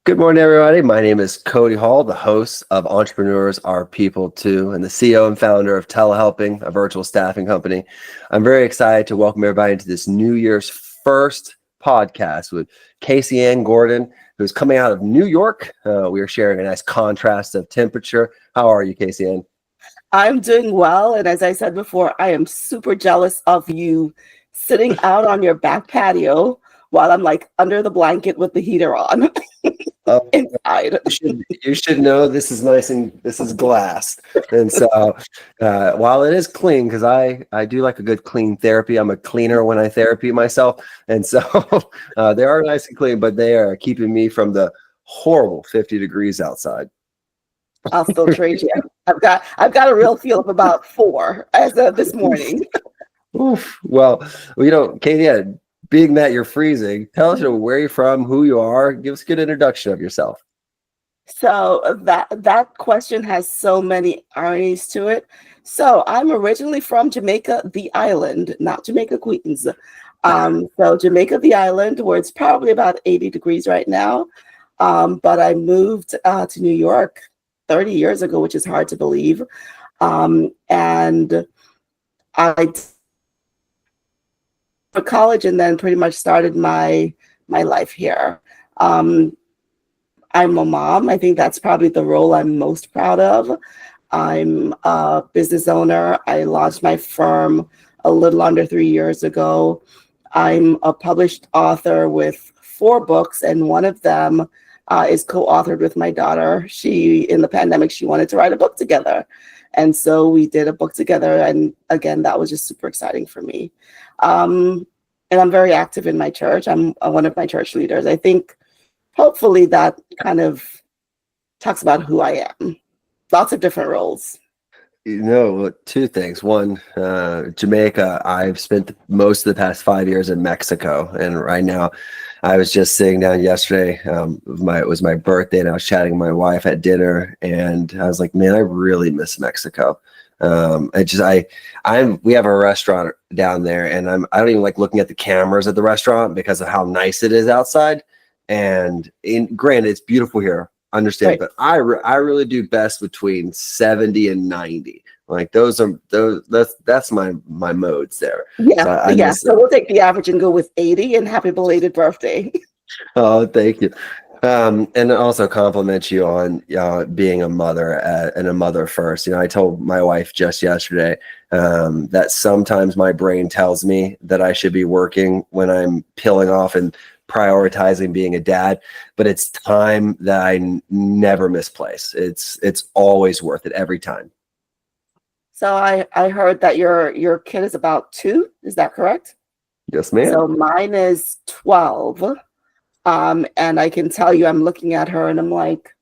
Good morning, everybody. My name is Cody Hall, the host of Entrepreneurs Are People Too, and the CEO and founder of Telehelping, a virtual staffing company. I'm very excited to welcome everybody into this New Year's first podcast with Kaysian Gordon, who's coming out of New York. We are sharing a nice contrast of temperature. How are you, Kaysian? I'm doing well. And as I said before, I am super jealous of you sitting out on your back patio while I'm like under the blanket with the heater on inside. You should know this is nice and this is glass. And so while it is clean, because I do like a good clean therapy, I'm a cleaner when I therapy myself. And so they are nice and clean, but they are keeping me from the horrible 50 degrees outside. I'll still trade you. I've got a real feel of about 4 as of this morning. Oof. Well, Katie, being that you're freezing, tell us where you're from, who you are. Give us a good introduction of yourself. So that question has so many ironies to it. So I'm originally from Jamaica, the island, not Jamaica Queens. So Jamaica, the island, where it's probably about 80 degrees right now. But I moved to New York 30 years ago, which is hard to believe. And I for college and then pretty much started my life here. I'm a mom. I think that's probably the role I'm most proud of. I'm a business owner. I launched my firm a little under 3 years ago. I'm a published author with 4 books, and one of them is co-authored with my daughter. In the pandemic, she wanted to write a book together. And so we did a book together. And again, that was just super exciting for me. And I'm very active in my church. I'm one of my church leaders. I think hopefully that kind of talks about who I am. Lots of different roles. 2 things. One, Jamaica. I've spent most of the past 5 years in Mexico. And right now, I was just sitting down yesterday. It was my birthday, and I was chatting with my wife at dinner, and I was like, "Man, I really miss Mexico." We have a restaurant down there, and I don't even like looking at the cameras at the restaurant because of how nice it is outside. And granted, it's beautiful here, understand, right. But I really do best between 70 and 90. Like that's my modes there. Yeah. So we'll take the average and go with 80, and happy belated birthday. Oh, thank you. And also compliment you on being a mother and a mother first. I told my wife just yesterday that sometimes my brain tells me that I should be working when I'm peeling off and prioritizing being a dad, but it's time that I never misplace. It's always worth it every time. So I heard that your kid is about 2. Is that correct? Yes, ma'am. So mine is 12. And I can tell you, I'm looking at her and I'm like,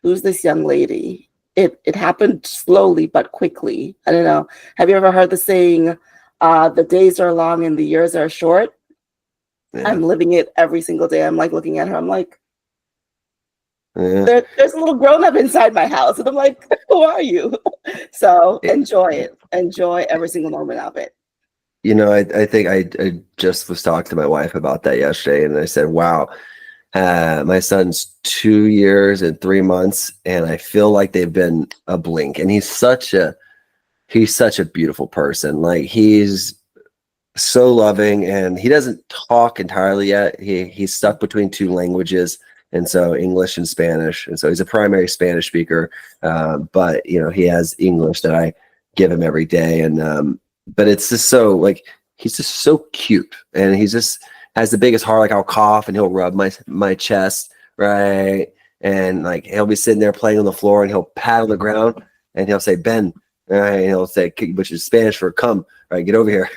who's this young lady? It happened slowly but quickly. I don't know. Have you ever heard the saying, the days are long and the years are short? Yeah. I'm living it every single day. I'm like looking at her. I'm like, there's a little grown up inside my house. And I'm like, who are you? So enjoy it. Enjoy every single moment of it. I think I just was talking to my wife about that yesterday, and I said, wow, my son's 2 years and 3 months, and I feel like they've been a blink. And he's such a beautiful person. Like, he's so loving, and he doesn't talk entirely yet. He's stuck between 2 languages, and so English and Spanish. And so he's a primary Spanish speaker, but he has English that I give him every day. And but it's just so, like, he's just so cute, and he just has the biggest heart. Like, I'll cough and he'll rub my chest, right? And like, he'll be sitting there playing on the floor, and he'll pat on the ground, and he'll say, "Ben," right? And he'll say, which is Spanish for "come," right? Get over here.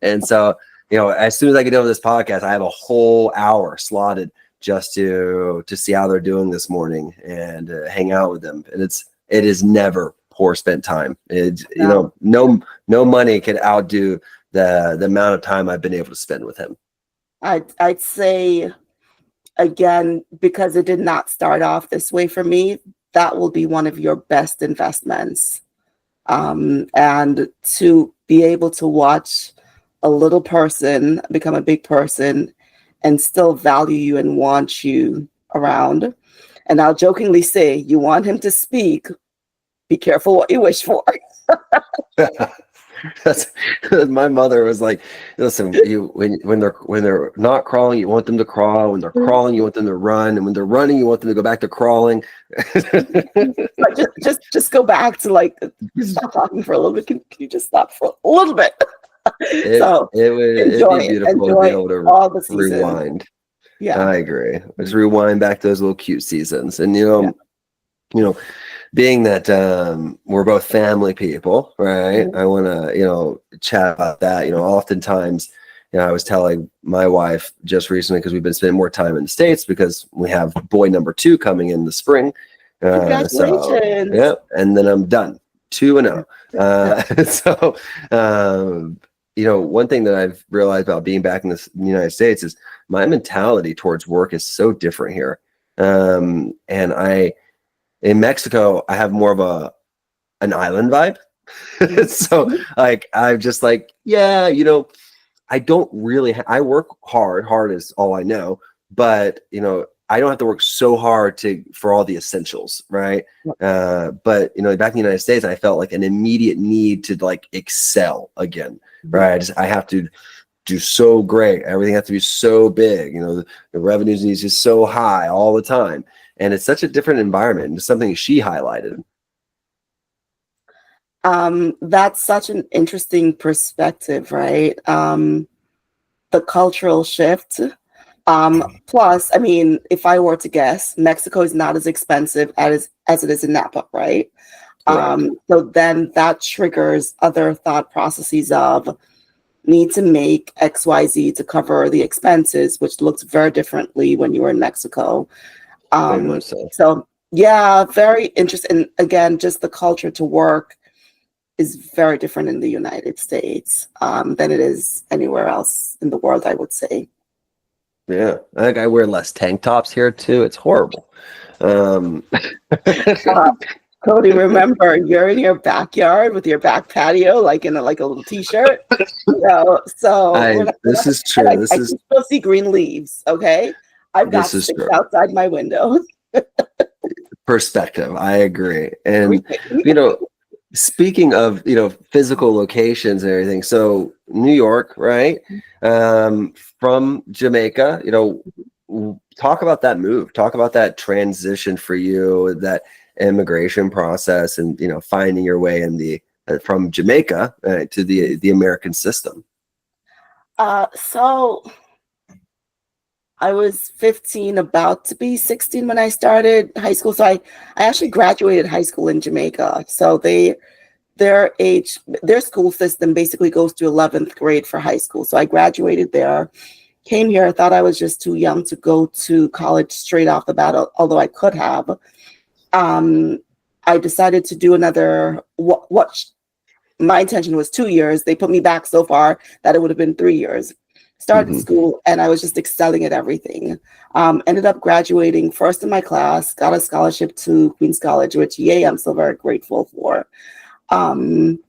And so, as soon as I get over this podcast, I have a whole hour slotted just to see how they're doing this morning and hang out with them. And it is never poor spent time. No money can outdo the amount of time I've been able to spend with him. I'd say, again, because it did not start off this way for me, that will be one of your best investments. And to be able to watch a little person become a big person and still value you and want you around. And I'll jokingly say, you want him to speak, be careful what you wish for. That's my mother was like, listen, you when they're not crawling, you want them to crawl. When they're crawling, you want them to run, and when they're running, you want them to go back to crawling. But just go back to like, stop talking for a little bit. Can you just stop for a little bit? So It'd be beautiful to be able to all the seasons. rewind. Yeah, I agree. Let's rewind back to those little cute seasons, and you know, being that we're both family people, right? I want to, chat about that. Oftentimes, I was telling my wife just recently, because we've been spending more time in the States because we have boy number 2 coming in the spring. Congratulations! Yeah, and then I'm done, 2-0. So, one thing that I've realized about being back in the United States is my mentality towards work is so different here. And in Mexico, I have more of an island vibe. So like, I'm just like, I don't really, I work hard is all I know, but I don't have to work so hard for all the essentials. Right. But back in the United States, I felt like an immediate need to like excel again. Right. I have to do so great. Everything has to be so big. The revenues needs just so high all the time. And it's such a different environment. It's something she highlighted. That's such an interesting perspective, right? The cultural shift. Plus, I mean, if I were to guess, Mexico is not as expensive as it is in Napa, right? So then that triggers other thought processes of need to make XYZ to cover the expenses, which looks very differently when you were in Mexico. So yeah, very interesting. Again, just the culture to work is very different in the United States than it is anywhere else in the world, I would say. Yeah, I think I wear less tank tops here too. It's horrible. Cody, remember, you're in your backyard with your back patio, like in a little t-shirt. This is true. I can still see green leaves. Okay, I've got 6 outside my window. Perspective, I agree. And speaking of physical locations and everything, so New York, right? From Jamaica, talk about that move. Talk about that transition for you, that immigration process, and finding your way in from Jamaica to the American system. So I was 15, about to be 16 when I started high school. So I actually graduated high school in Jamaica. So their school system basically goes to 11th grade for high school. So I graduated there, came here. I thought I was just too young to go to college straight off the bat, although I could have. I decided to do another, what my intention was 2 years. They put me back so far that it would have been 3 years. Started school and I was just excelling at everything. Ended up graduating first in my class, got a scholarship to Queens College, which I'm still very grateful for. And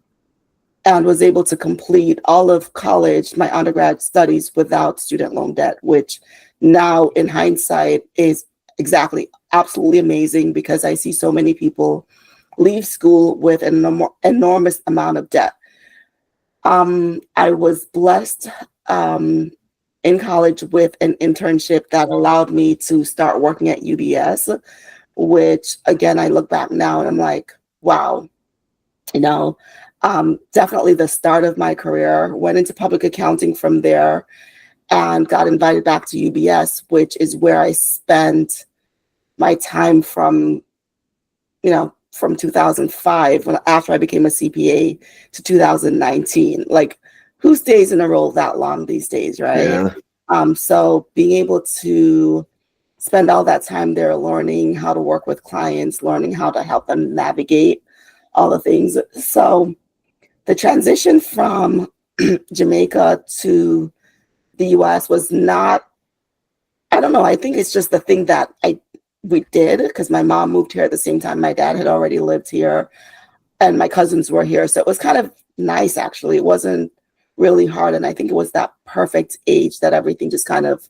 was able to complete all of college, my undergrad studies, without student loan debt, which now in hindsight is absolutely amazing, because I see so many people leave school with an enormous amount of debt. I was blessed in college with an internship that allowed me to start working at UBS, which again, I look back now and I'm like, wow, definitely the start of my career. Went into public accounting from there and got invited back to UBS, which is where I spent my time from 2005, after I became a CPA, to 2019. Like, who stays in a role that long these days, right? Yeah. So being able to spend all that time there learning how to work with clients, learning how to help them navigate all the things. So the transition from Jamaica to the US was not, I don't know, I think it's just the thing that we did, because my mom moved here at the same time. My dad had already lived here and my cousins were here. So it was kind of nice, actually. It wasn't really hard. And I think it was that perfect age that everything just kind of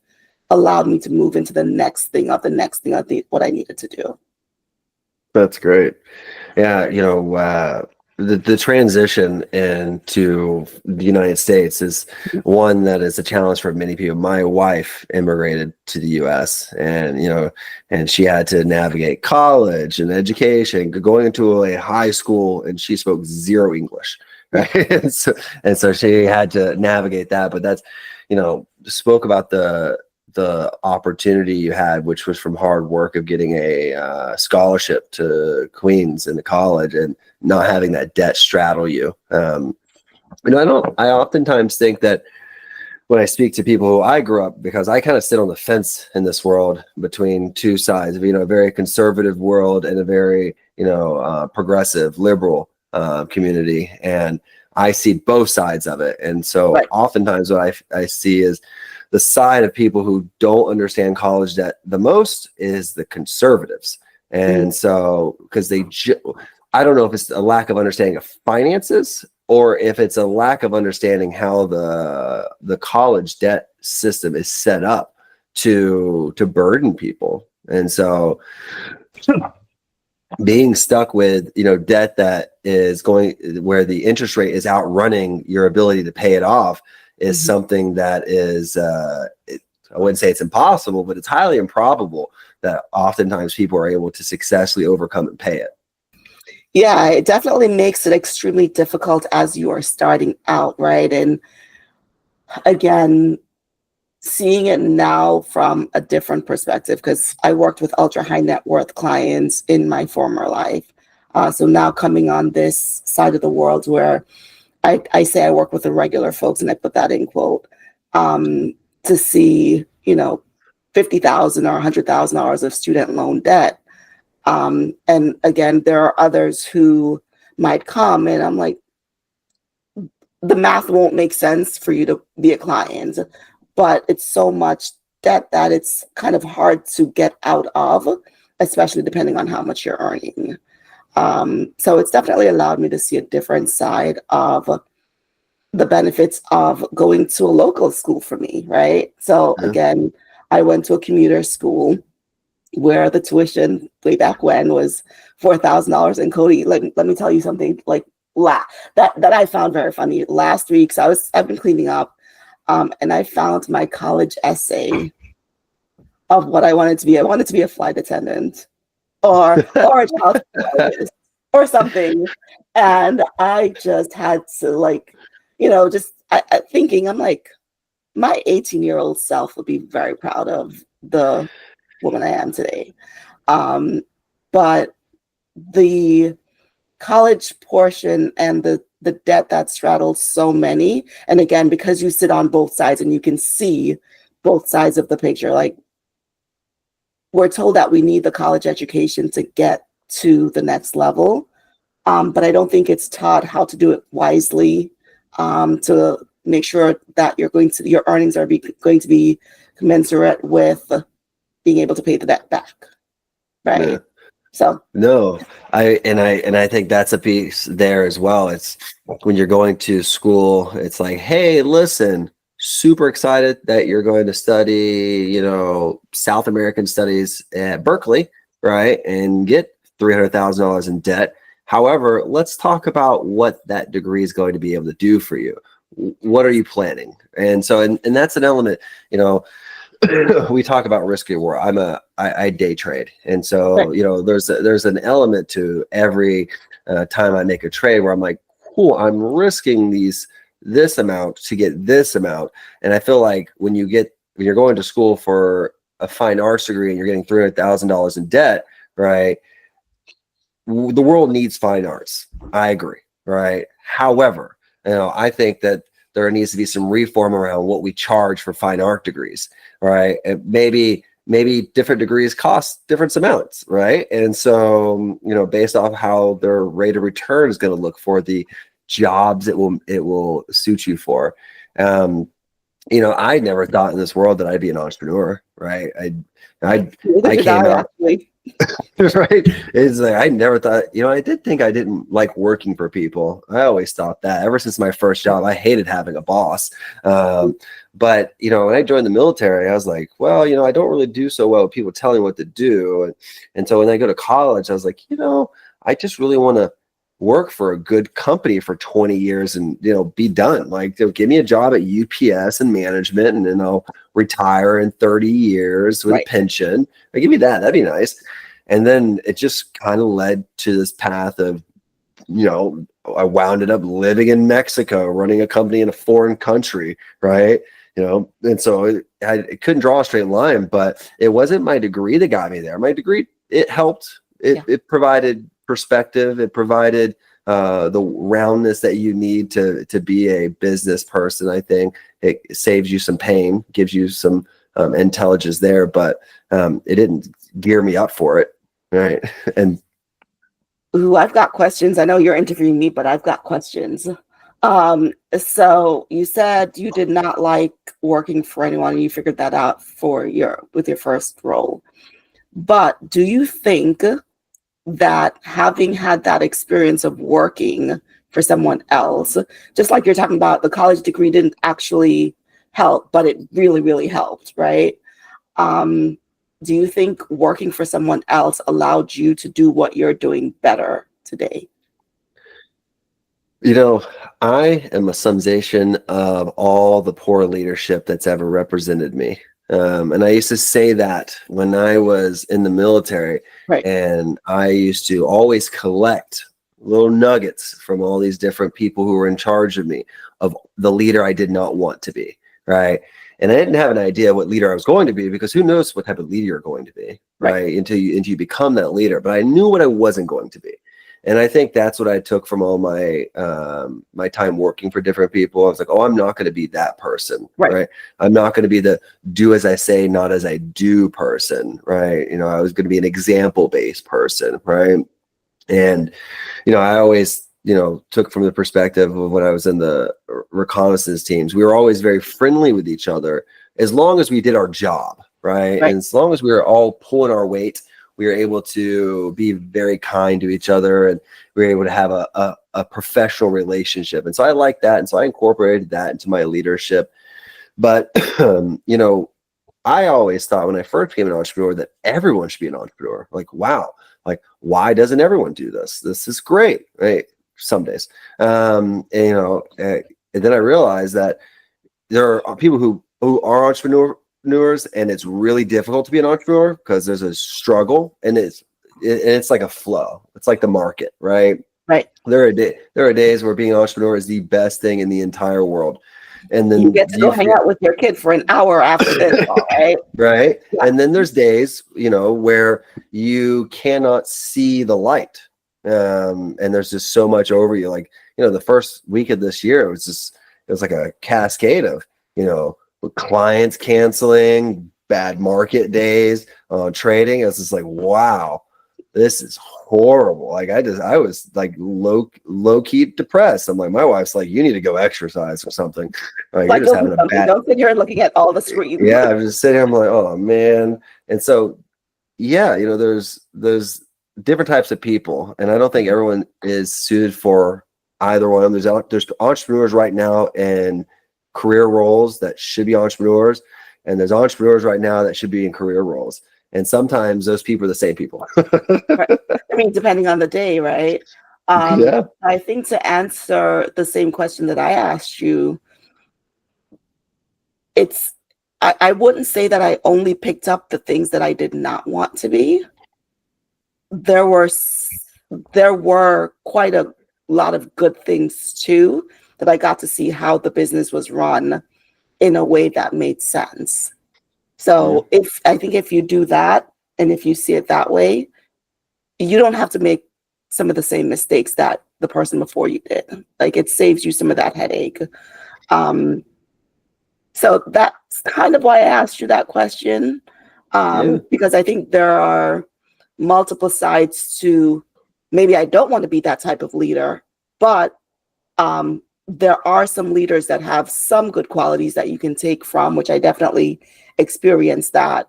allowed me to move into the next thing of what I needed to do. That's great. Yeah, the transition into the United States is one that is a challenge for many people. My wife immigrated to the U.S. and she had to navigate college and education, going into a high school, and she spoke zero English, right? and so she had to navigate that. But that's, spoke about the opportunity you had, which was from hard work of getting a scholarship to Queens into college and not having that debt straddle you. I oftentimes think that when I speak to people who I grew up, because I kind of sit on the fence in this world between two sides of, a very conservative world and a very, progressive, liberal community. And I see both sides of it. And so Right. oftentimes what I see is the side of people who don't understand college debt the most is the conservatives. And so, because I don't know if it's a lack of understanding of finances or if it's a lack of understanding how the college debt system is set up to burden people. And so being stuck with, debt that is going where the interest rate is outrunning your ability to pay it off is something that is, I wouldn't say it's impossible, but it's highly improbable that oftentimes people are able to successfully overcome and pay it. Yeah, it definitely makes it extremely difficult as you are starting out, right? And again, seeing it now from a different perspective, because I worked with ultra high net worth clients in my former life. So now coming on this side of the world where I say I work with the regular folks, and I put that in quote, to see, $50,000 or $100,000 of student loan debt. And again, there are others who might come and I'm like, the math won't make sense for you to be a client, but it's so much debt that it's kind of hard to get out of, especially depending on how much you're earning. So it's definitely allowed me to see a different side of the benefits of going to a local school for me, right? So again, I went to a commuter school where the tuition way back when was $4,000. And Cody, let me tell you something that I found very funny. Last week, so I've been cleaning up, and I found my college essay of what I wanted to be. I wanted to be a flight attendant or a child psychologist or something, and I just had to thinking, I'm like, my 18-year-old self would be very proud of the woman I am today. But the college portion and the debt that straddles so many, and again, because you sit on both sides and you can see both sides of the picture, like we're told that we need the college education to get to the next level. But I don't think it's taught how to do it wisely, to make sure that your earnings are going to be commensurate with being able to pay the debt back, right? Yeah. So no, I think that's a piece there as well. It's when you're going to school, it's like, hey, listen, super excited that you're going to study, South American studies at Berkeley, right? And get $300,000 in debt. However, let's talk about what that degree is going to be able to do for you. What are you planning? And so, and that's an element, we talk about risk reward. I day trade. And so, there's an element to every time I make a trade where I'm like, cool, I'm risking this amount to get this amount. And I feel like when you're going to school for a fine arts degree and you're getting $300,000 in debt, right? The world needs fine arts. I agree, right? However, I think that there needs to be some reform around what we charge for fine art degrees, right? And maybe different degrees cost different amounts, right? And so, based off how their rate of return is going to look for the jobs it will suit you for. I never thought in this world that I'd be an entrepreneur, right? I came out. Right? It's like I never thought, I did think I didn't like working for people. I always thought that ever since my first job. I hated having a boss. But when I joined the military, I was like, well, I don't really do so well with people telling me what to do. And so when I go to college, I was like, I just really want to work for a good company for 20 years and be done. Like, give me a job at UPS and management, and then I'll retire in 30 years with a pension. Like, give me that. That'd be nice. And then it just kind of led to this path of, I wound up living in Mexico, running a company in a foreign country, right? And so it couldn't draw a straight line, but it wasn't my degree that got me there. My degree, it helped. It provided perspective. It provided the roundness that you need to be a business person. I think it saves you some pain, gives you some intelligence there, but it didn't gear me up for it, right? And ooh, I've got questions. I know you're interviewing me, but I've got questions. So you said you did not like working for anyone, and you figured that out with your first role. But do you think that having had that experience of working for someone else, just like you're talking about, the college degree didn't actually help, but it really, really helped, right? Do you think working for someone else allowed you to do what you're doing better today? I am a summation of all the poor leadership that's ever represented me. And I used to say that when I was in the military, Right. And I used to always collect little nuggets from all these different people who were in charge of me, of the leader I did not want to be, right? And I didn't have an idea what leader I was going to be, because who knows what type of leader you're going to be, right? Until you become that leader. But I knew what I wasn't going to be. And I think that's what I took from all my my time working for different people. I was like, oh, I'm not going to be that person, right? I'm not going to be the do as I say, not as I do person, right? I was going to be an example-based person, right? And, I always, took from the perspective of when I was in the reconnaissance teams, we were always very friendly with each other as long as we did our job, right? And as long as we were all pulling our weight, we were able to be very kind to each other, and we were able to have a professional relationship. And so I like that. And so I incorporated that into my leadership. But, I always thought when I first became an entrepreneur that everyone should be an entrepreneur. Like, wow, like, why doesn't everyone do this? This is great, right? Some days. And then I realized that there are people who are entrepreneurs, and it's really difficult to be an entrepreneur because there's a struggle, and it's like a flow. It's like the market, right? Right. There are days where being an entrepreneur is the best thing in the entire world. And then you get to go hang out with your kid for an hour after this, all right? Right. Yeah. And then there's days, where you cannot see the light. And there's just so much over you. Like, the first week of this year, it was like a cascade of, with clients canceling, bad market days, trading. It's just like, wow, this is horrible. Like, I was like low key depressed. I'm like, my wife's like, you need to go exercise or something. Like you're just having a bad. Don't sit here and looking at all the screens. Yeah, I'm just sitting here. I'm like, oh man. And so, yeah, there's different types of people, and I don't think everyone is suited for either one. There's entrepreneurs right now in career roles that should be entrepreneurs, and there's entrepreneurs right now that should be in career roles. And sometimes those people are the same people. Right. I mean, depending on the day, right? Yeah. I think to answer the same question that I asked you, I wouldn't say that I only picked up the things that I did not want to be. There were quite a lot of good things too, that I got to see how the business was run in a way that made sense. So I think if you do that, and if you see it that way, you don't have to make some of the same mistakes that the person before you did. Like, it saves you some of that headache. So that's kind of why I asked you that question, because I think there are multiple sides to, maybe I don't want to be that type of leader, but there are some leaders that have some good qualities that you can take from, which I definitely experienced that.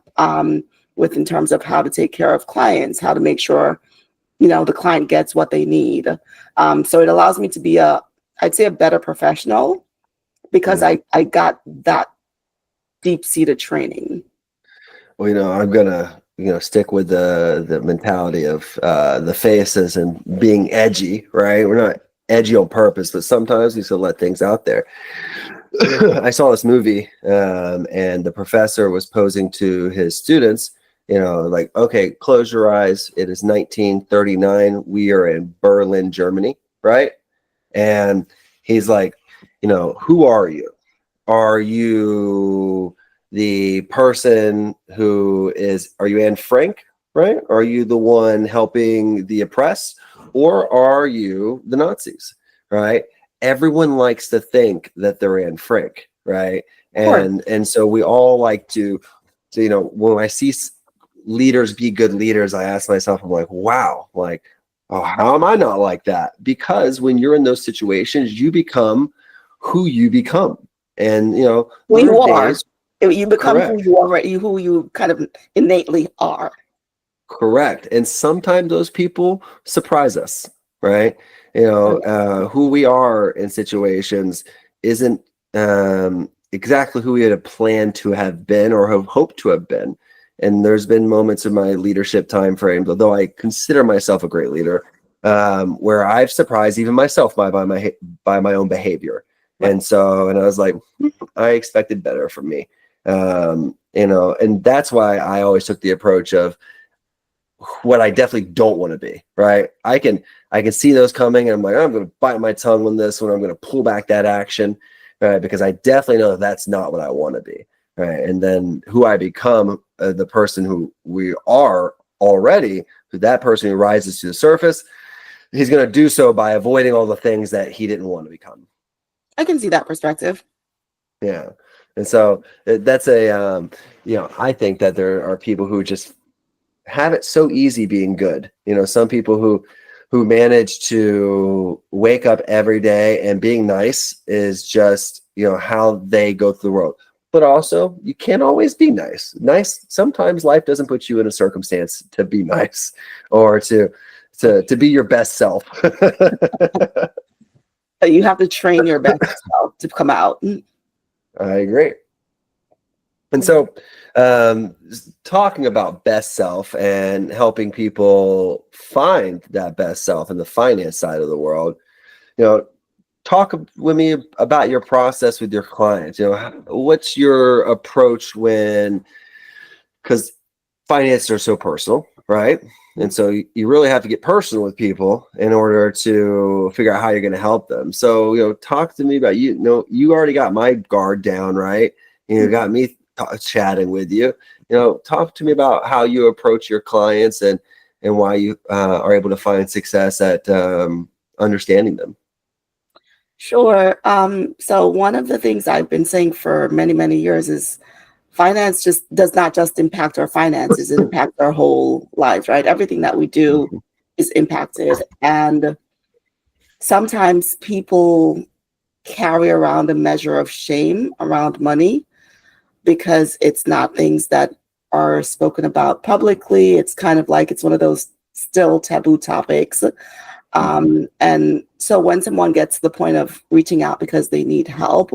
with in terms of how to take care of clients, how to make sure, the client gets what they need. So it allows me to be I'd say a better professional because Mm. I got that deep-seated training. Well, I'm gonna, stick with the mentality of the faces and being edgy, right? We're not edgy on purpose, but sometimes we still let things out there. I saw this movie, and the professor was posing to his students, like, okay, close your eyes. It is 1939. We are in Berlin, Germany, right? And he's like, who are you? Are you the person are you Anne Frank, right? Are you the one helping the oppressed, or are you the Nazis, right? Everyone likes to think that they're Anne Frank, right? Of course. And so we all like to when I see leaders be good leaders, I ask myself, I'm like, wow, like, oh, how am I not like that? Because when you're in those situations, you become who you become. And Who there are you are. days. You become who Correct. you are, who you kind of innately are. Correct. And sometimes those people surprise us, right? Who we are in situations isn't exactly who we had planned to have been or have hoped to have been. And there's been moments in my leadership time frame, although I consider myself a great leader, where I've surprised even myself by my own behavior. Right. And I was like, I expected better from me. And that's why I always took the approach of what I definitely don't want to be, right? I can see those coming, and I'm like, I'm going to bite my tongue on this one. I'm going to pull back that action, right? Because I definitely know that's not what I want to be, right? And then who I become, the person who we are already, that person who rises to the surface, he's going to do so by avoiding all the things that he didn't want to become. I can see that perspective. Yeah. And so that's I think that there are people who just have it so easy being good. Some people who manage to wake up every day and being nice is just, how they go through the world. But also, you can't always be nice. Sometimes life doesn't put you in a circumstance to be nice or to be your best self. You have to train your best self to come out. I agree. And so, talking about best self and helping people find that best self in the finance side of the world, talk with me about your process with your clients. What's your approach because finances are so personal, right? And so you really have to get personal with people in order to figure out how you're going to help them. So, talk to me about, you already got my guard down, right? You got me chatting with you. Talk to me about how you approach your clients and why you are able to find success at understanding them. Sure. So one of the things I've been saying for many, many years is finance just does not just impact our finances, it impacts our whole lives, right? Everything that we do is impacted. And sometimes people carry around a measure of shame around money because it's not things that are spoken about publicly. It's kind of like it's one of those still taboo topics. And so when someone gets to the point of reaching out because they need help,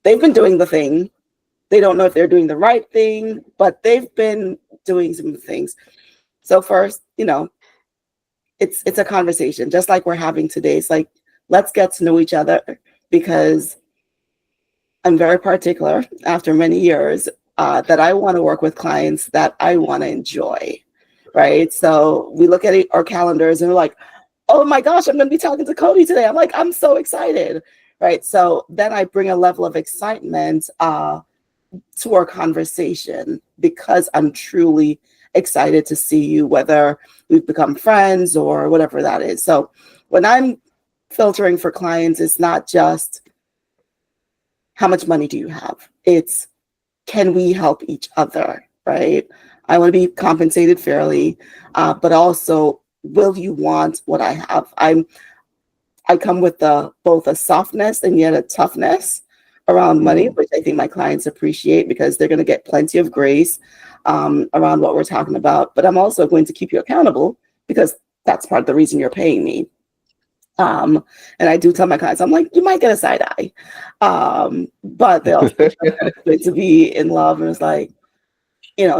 they've been doing the thing. They don't know if they're doing the right thing, but they've been doing some things. So first, it's a conversation, just like we're having today. It's like, let's get to know each other because I'm very particular after many years that I want to work with clients that I want to enjoy, right? So we look at our calendars and we're like, oh my gosh, I'm going to be talking to Cody today. I'm like, I'm so excited, right? So then I bring a level of excitement to our conversation because I'm truly excited to see you, whether we've become friends or whatever that is. So when I'm filtering for clients, it's not just how much money do you have? It's can we help each other, right? I want to be compensated fairly, but also will you want what I have? I come with both a softness and yet a toughness. around money, Mm. which I think my clients appreciate because they're going to get plenty of grace around what we're talking about. But I'm also going to keep you accountable because that's part of the reason you're paying me. And I do tell my clients, I'm like, you might get a side eye. But they also know that it's good to be in love. And it's like,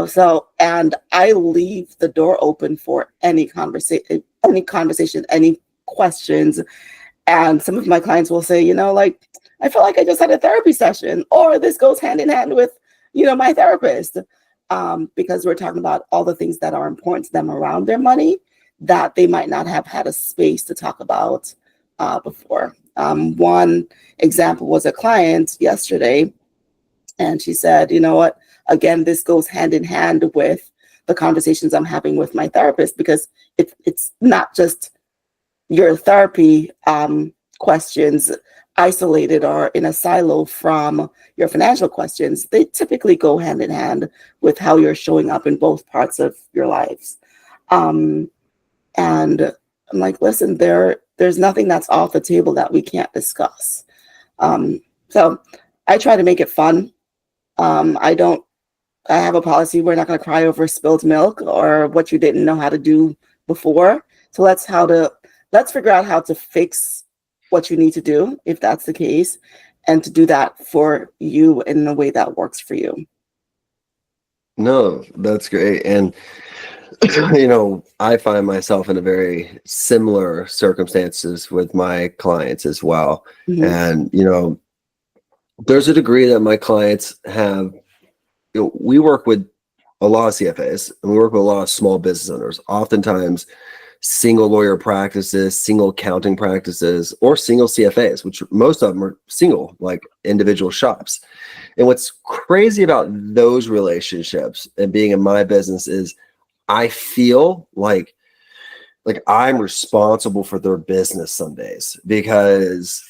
so, and I leave the door open for any conversation, any questions. And some of my clients will say, like, I feel like I just had a therapy session, or this goes hand in hand with, my therapist, because we're talking about all the things that are important to them around their money that they might not have had a space to talk about before. One example was a client yesterday, and she said, you know what, again, this goes hand in hand with the conversations I'm having with my therapist, because it's not just your therapy questions isolated or in a silo from your financial questions. They typically go hand in hand with how you're showing up in both parts of your lives. And I'm like, listen, there's nothing that's off the table that we can't discuss. So I try to make it fun. I have a policy. We're not going to cry over spilled milk or what you didn't know how to do before. So let's figure out how to fix what you need to do, if that's the case, and to do that for you in a way that works for you. No, that's great. And I find myself in a very similar circumstances with my clients as well. Mm-hmm. And there's a degree that my clients have. We work with a lot of CFAs, and we work with a lot of small business owners, oftentimes single lawyer practices, single accounting practices, or single CFAs, which most of them are single, like individual shops. And what's crazy about those relationships and being in my business is I feel like I'm responsible for their business some days, because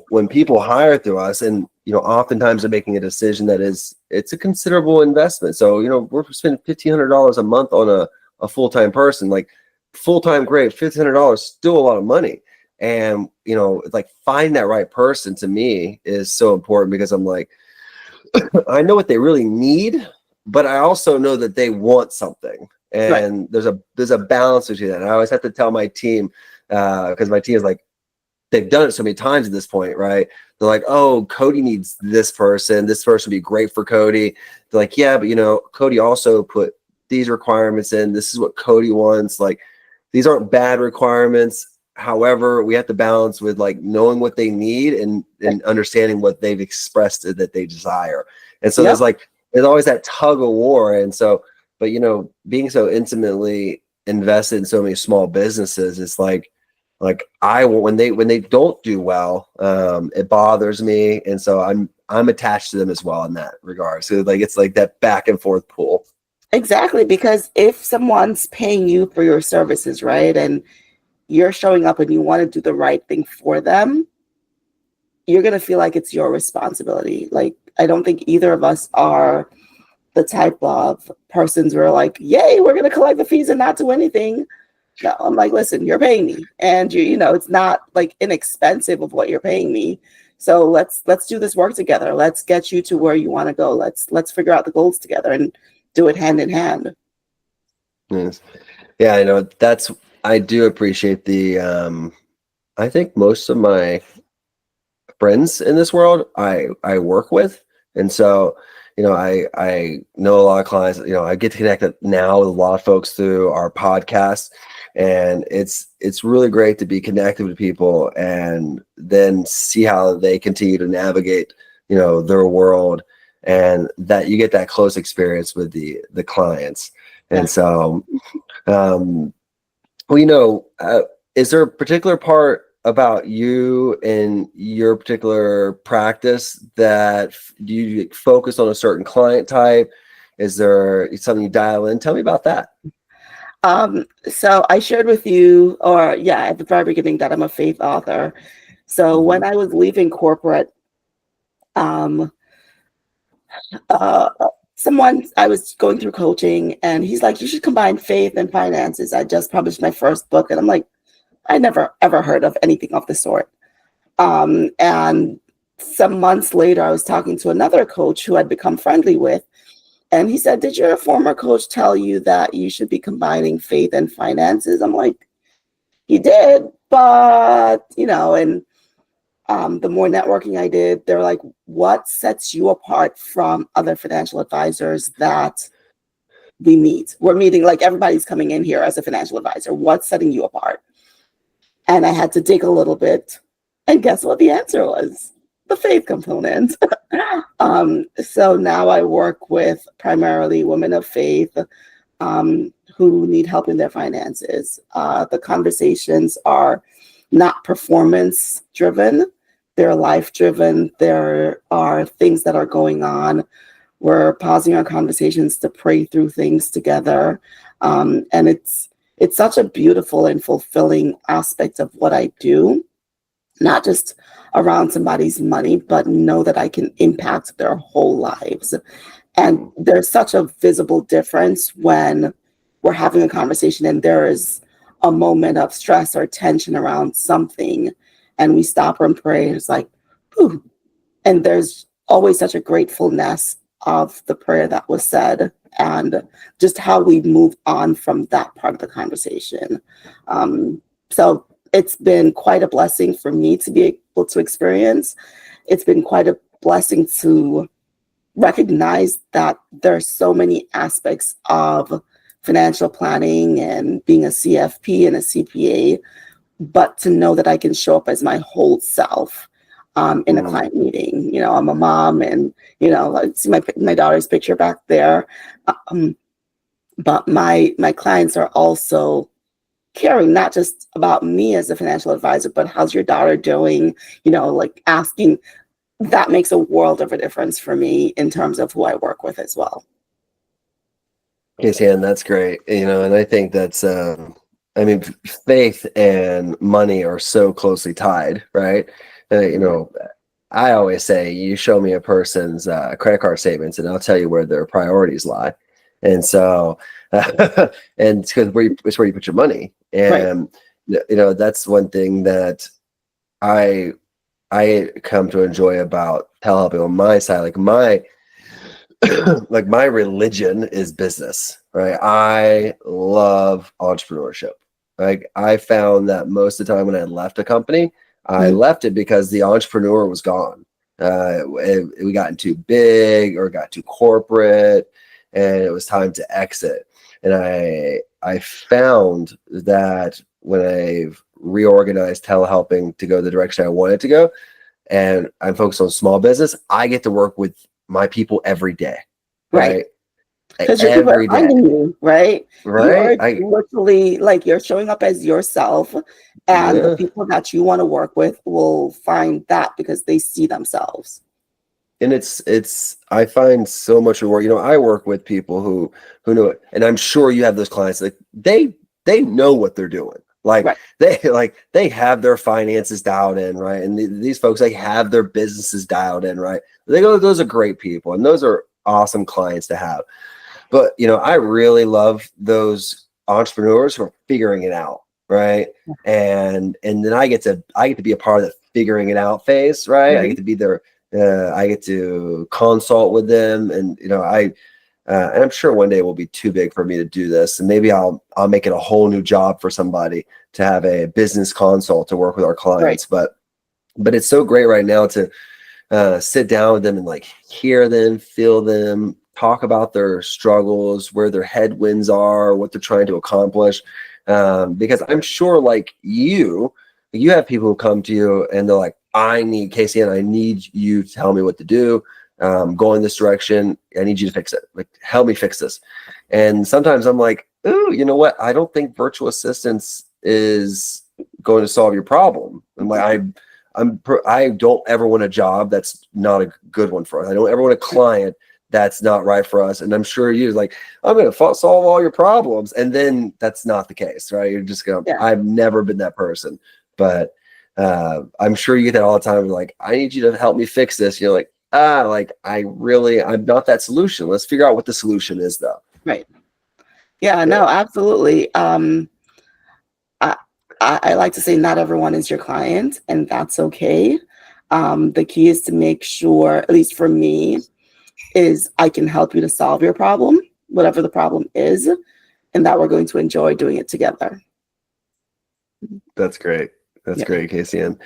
when people hire through us, and oftentimes they're making a decision that it's a considerable investment. So we're spending $1,500 a month on a full-time person. Like, full-time, great, $1,500 still a lot of money. And like, find that right person to me is so important, because I'm like, I know what they really need, but I also know that they want something. And right. there's a balance between that. And I always have to tell my team, because my team is like, they've done it so many times at this point, right? They're like, oh, Cody needs this person. This person would be great for Cody. They're like, yeah, but Cody also put these requirements in. This is what Cody wants. Like, these aren't bad requirements. However, we have to balance with like knowing what they need and understanding what they've expressed that they desire. And so there's always that tug of war. And so, but being so intimately invested in so many small businesses, it's like when they don't do well, it bothers me. And so I'm attached to them as well in that regard. So it's like that back and forth pull. Exactly. Because if someone's paying you for your services, right, and you're showing up and you want to do the right thing for them, you're going to feel like it's your responsibility. Like, I don't think either of us are the type of persons where like, yay, we're going to collect the fees and not do anything. No, I'm like, listen, you're paying me, and it's not like inexpensive of what you're paying me. So let's do this work together. Let's get you to where you want to go. Let's figure out the goals together and do it hand in hand. Yes. Yeah, I do appreciate the I think most of my friends in this world I work with. And so I know a lot of clients. I get to connect now with a lot of folks through our podcast, and it's really great to be connected with people and then see how they continue to navigate their world, and that you get that close experience with the clients. And so is there a particular part about you and your particular practice that do you focus on a certain client type? Is there something you dial in? Tell me about that. So I shared with you, at the very beginning, that I'm a faith author. So when I was leaving corporate, I was going through coaching, and he's like, you should combine faith and finances. I just published my first book, and I'm like, I never ever heard of anything of the sort. And some months later, I was talking to another coach who I'd become friendly with. And he said, did your former coach tell you that you should be combining faith and finances? I'm like, he did, but, and the more networking I did, they're like, what sets you apart from other financial advisors that we meet? We're meeting, like everybody's coming in here as a financial advisor. What's setting you apart? And I had to dig a little bit. And guess what the answer was? The faith component. So now I work with primarily women of faith who need help in their finances. The conversations are not performance driven, they're life driven. There are things that are going on. We're pausing our conversations to pray through things together. And it's such a beautiful and fulfilling aspect of what I do, not just around somebody's money, but know that I can impact their whole lives. And there's such a visible difference when we're having a conversation and there is a moment of stress or tension around something, and we stop and pray. And it's like, ooh. And there's always such a gratefulness of the prayer that was said and just how we move on from that part of the conversation. So it's been quite a blessing for me to be able to experience. It's been quite a blessing to recognize that there are so many aspects of financial planning and being a CFP and a CPA, but to know that I can show up as my whole self in a client meeting. I'm a mom, and like, see my daughter's picture back there. But my clients are also caring not just about me as a financial advisor, but how's your daughter doing? Like asking. That makes a world of a difference for me in terms of who I work with as well. Kaysian, that's great. And I think that's, faith and money are so closely tied, right? I always say, you show me a person's credit card statements and I'll tell you where their priorities lie. And so, and it's because it's where you put your money. And, that's one thing that I come to enjoy about telehelping on my side. Like my religion is business, right? I love entrepreneurship. Like I found that most of the time when I left a company, I left it because the entrepreneur was gone. We got too big or got too corporate, and it was time to exit. And I found that when I've reorganized telehelping to go the direction I wanted to go, and I'm focused on small business, I get to work with my people every day. Right. Because your people are finding you, right? Right. You're literally like you're showing up as yourself, and the people that you want to work with will find that because they see themselves. And I find so much reward. I work with people who know it, and I'm sure you have those clients like they know what they're doing. Like they have their finances dialed in, right? And these folks, they have their businesses dialed in, right? Those are great people, and those are awesome clients to have. But I really love those entrepreneurs who are figuring it out, right? And then I get to be a part of the figuring it out phase, right? I get to be there. I get to consult with them, and and I'm sure one day it will be too big for me to do this, and maybe I'll make it a whole new job for somebody to have a business consult to work with our clients. Right. But it's so great right now to sit down with them and like hear them, feel them, talk about their struggles, where their headwinds are, what they're trying to accomplish. Because I'm sure, like you have people who come to you and they're like, I need Kaysian, I need you to tell me what to do. Go in this direction. I need you to fix it. Like, help me fix this. And sometimes I'm like, ooh, you know what? I don't think virtual assistance is going to solve your problem. I'm like, I don't ever want a job that's not a good one for us. I don't ever want a client that's not right for us. And I'm sure you're like, I'm going to solve all your problems. And then that's not the case, right? You're just going to, I've never been that person, but I'm sure you get that all the time. Like, I need you to help me fix this. You're like, I'm not that solution. Let's figure out what the solution is though. Right. Yeah, no, absolutely. I like to say not everyone is your client, and that's okay. The key is to make sure, at least for me, is I can help you to solve your problem, whatever the problem is, and that we're going to enjoy doing it together. That's great. That's Yeah. great, Kaysian.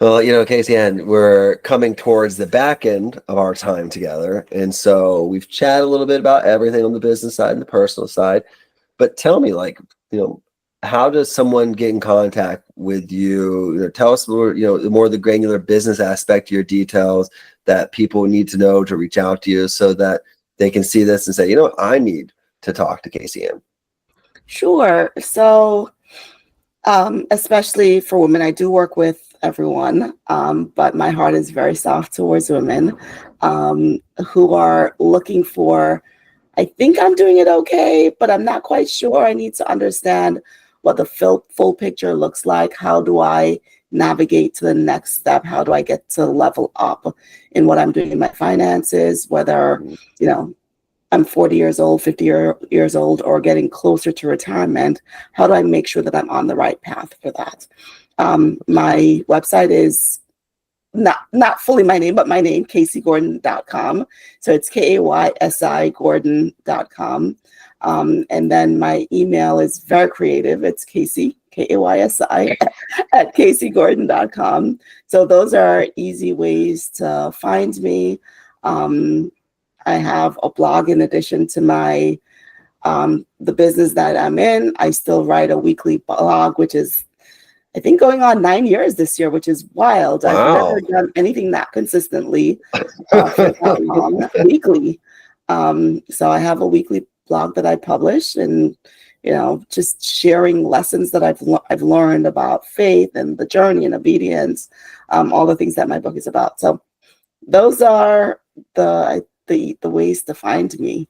Well, Kaysian, we're coming towards the back end of our time together. And so we've chatted a little bit about everything on the business side and the personal side. But tell me, how does someone get in contact with you? Tell us more, the more the granular business aspect of your details that people need to know to reach out to you so that they can see this and say, I need to talk to Kaysian. Sure. So, especially for women, I do work with everyone, but my heart is very soft towards women who are looking for, I think I'm doing it okay, but I'm not quite sure. I need to understand what the full picture looks like. How do I navigate to the next step? How do I get to level up in what I'm doing in my finances, whether, I'm 40 years old, 50 years old, or getting closer to retirement? How do I make sure that I'm on the right path for that? My website is not fully my name, but my name, KaysiGordon.com. So it's KaysiGordon.com. And then my email is very creative. It's Kaysi, Kaysi, at KaysiGordon.com. So those are easy ways to find me. I have a blog in addition to my the business that I'm in. I still write a weekly blog, which is, I think, going on 9 years this year, which is wild. Wow. I've never done anything that consistently for that long, weekly. So I have a weekly blog that I publish, and just sharing lessons that I've learned about faith and the journey and obedience, all the things that my book is about. So those are the ways to find me.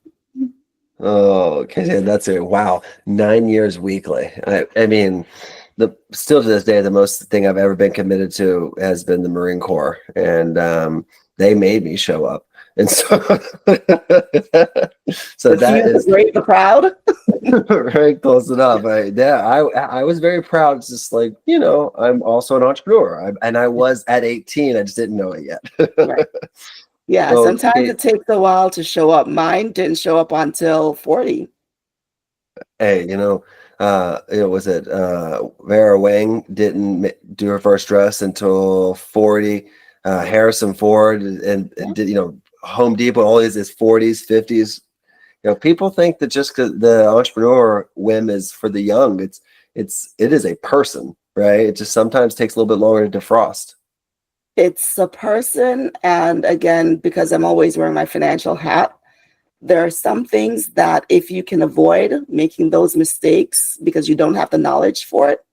Oh, okay, that's it. Wow, 9 years weekly. I mean, still to this day, the most thing I've ever been committed to has been the Marine Corps, and they made me show up, and so so that is great, the proud. very close enough. I was very proud. It's just like, I'm also an entrepreneur, and I was at 18. I just didn't know it yet. Right. Yeah, Well, sometimes it takes a while to show up. Mine didn't show up until 40. Hey, was it Vera Wang didn't do her first dress until 40. Harrison Ford and did, Home Depot, all these is 40s, 50s. People think that just because the entrepreneur whim is for the young, it is a person, right? It just sometimes takes a little bit longer to defrost. It's a person, and again, because I'm always wearing my financial hat, there are some things that if you can avoid making those mistakes because you don't have the knowledge for it,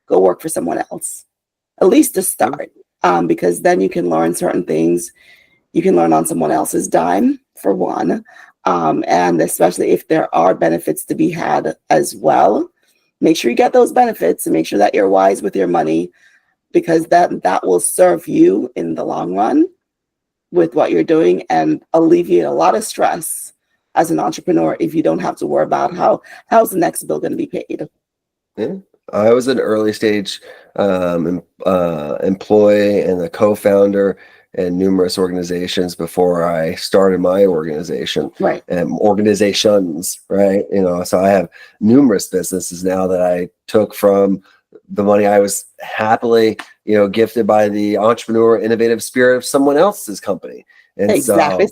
go work for someone else, at least to start, because then you can learn certain things. You can learn on someone else's dime, for one, and especially if there are benefits to be had as well. Make sure you get those benefits and make sure that you're wise with your money, because that will serve you in the long run with what you're doing and alleviate a lot of stress as an entrepreneur if you don't have to worry about how's the next bill going to be paid. Yeah. I was an early stage employee and a co-founder in numerous organizations before I started my organization. Right. And organizations, right? So I have numerous businesses now that I took from the money I was happily, gifted by the entrepreneur innovative spirit of someone else's company. And exactly.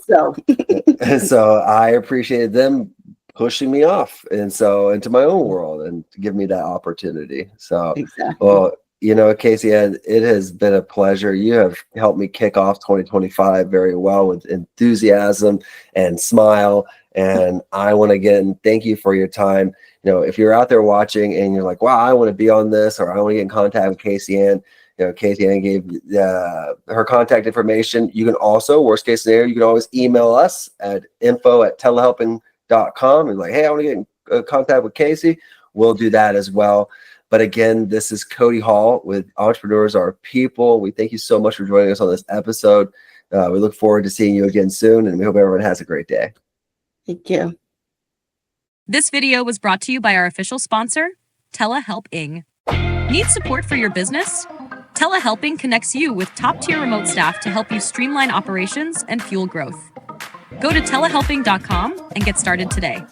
And so I appreciated them pushing me off into my own world and give me that opportunity. So, exactly. Well, Kaysi, it has been a pleasure. You have helped me kick off 2025 very well with enthusiasm and smile. And I want to again thank you for your time. If you're out there watching and you're like, wow, I want to be on this, or I want to get in contact with Kaysian, Kaysian gave her contact information. You can also, worst case scenario, you can always email us at info@telehelping.com and like, hey, I want to get in contact with Kaysi. We'll do that as well. But again, this is Cody Hall with Entrepreneurs Are People. We thank you so much for joining us on this episode. We look forward to seeing you again soon, and we hope everyone has a great day. Thank you. This video was brought to you by our official sponsor, Telehelp Ing. Need support for your business? Telehelping connects you with top-tier remote staff to help you streamline operations and fuel growth. Go to telehelping.com and get started today.